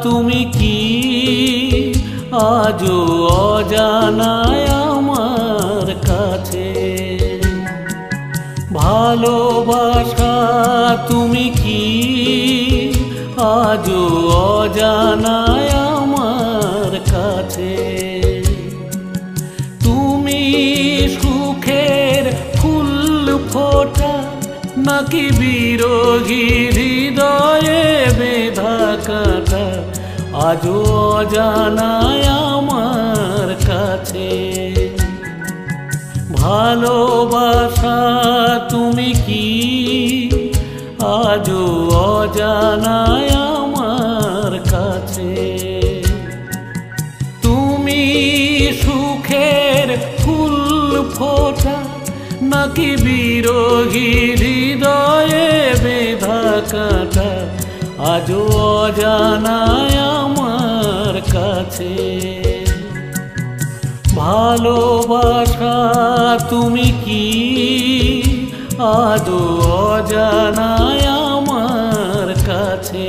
তুমি কি আজও অজানায় আমার কাছে। ভালোবাসা তুমি কি আজও অজানায় আমার কাছে। তুমি সুখের ফুল ফোটা নাকি বিরোহী হৃদয়ে বেঁধা কাঁটা আজও অজানায় আমার কাছে। ভালোবাসা তুমি কি আজও অজানায় আমার কাছে। তুমি সুখের ফুল ফোটা নাকি বিরোহী হৃদয়ে বেঁধা কাঁটা আজও অজানায় আমার কাছে। ভালোবাসা তুমি কি আজও অজানায় আমার কাছে।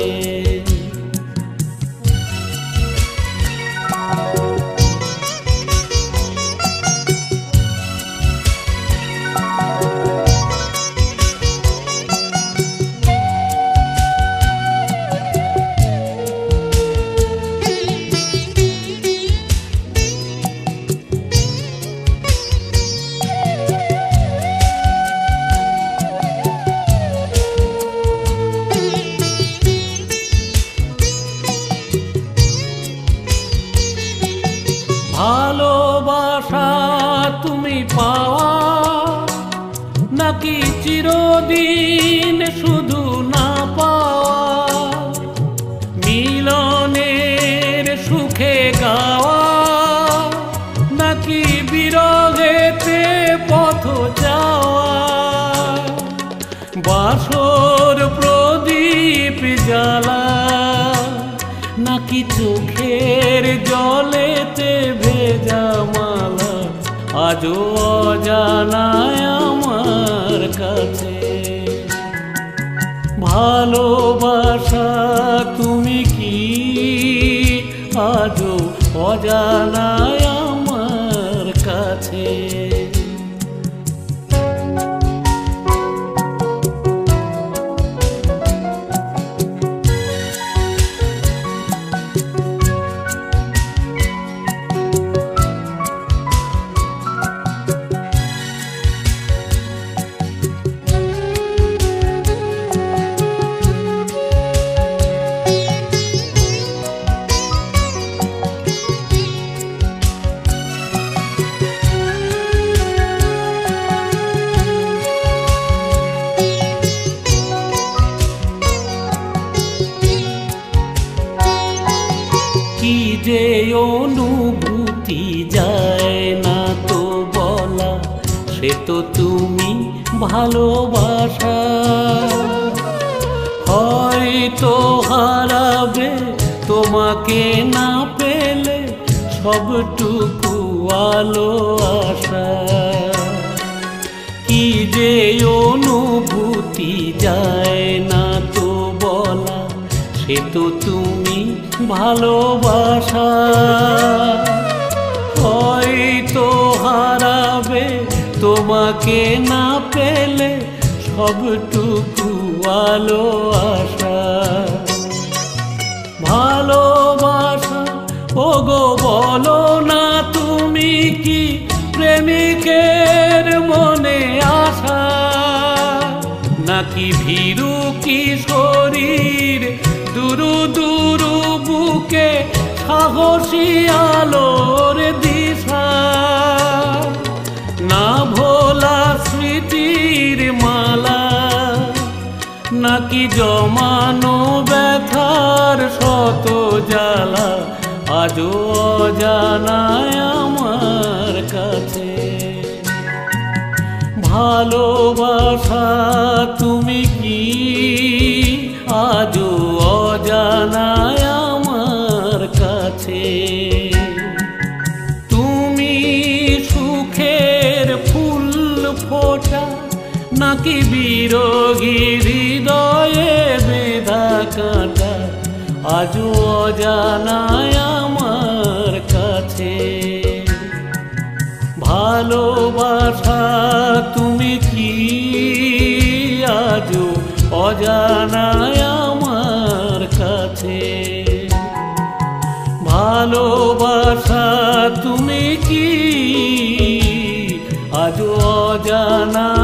ভালোবাসা তুমি পাওয়া নাকি চিরদিন শুধু না পাওয়া। মিলনের সুখে গাওয়া নাকি বিরহেতে পথ যাওয়া। বাসর প্রদীপ জ্বালা নাকি চোখের জলেতে ভেজা মালা আজও অজানায় আমার কাছে। ভালোবাসা তুমি কি আজও অজানায় আমার কাছে। কি যে অনুভূতি যায় না তো বলা, সে তো তুমি ভালোবাসা। হয়তো হারাবে তোমাকে না পেলে সবটুকু আলো আশা। কি যে অনুভূতি যায় না তো বলা, সে তো তুমি ভালোবাসা। হয়তো হারাবে তোমাকে না পেলে সবটুকু আলো আশা। ভালোবাসা ওগো বলো না তুমি কি প্রেমিকের মনে আশা, নাকি ভীরু কিশোরীর দুরু দুরু বুকে সাহসী আলোর দিশা। না ভোলা স্মৃতির মালা, নাকি জমানো ব্যথার শত জ্বালা আজও অজানায় আমার কাছে। ভালোবাসা তুমি কি আজও অজানায় আমার কাছে। তুমি সুখের ফুল ফোটা নাকি বিরোহী হৃদয়ে বেঁধা কাঁটা আজও অজানায় আমার কাছে। ভালোবাসা তুমি কি আজও অজানায় আমার কাছে। ভালোবাসা তুমি কি আজও অজানা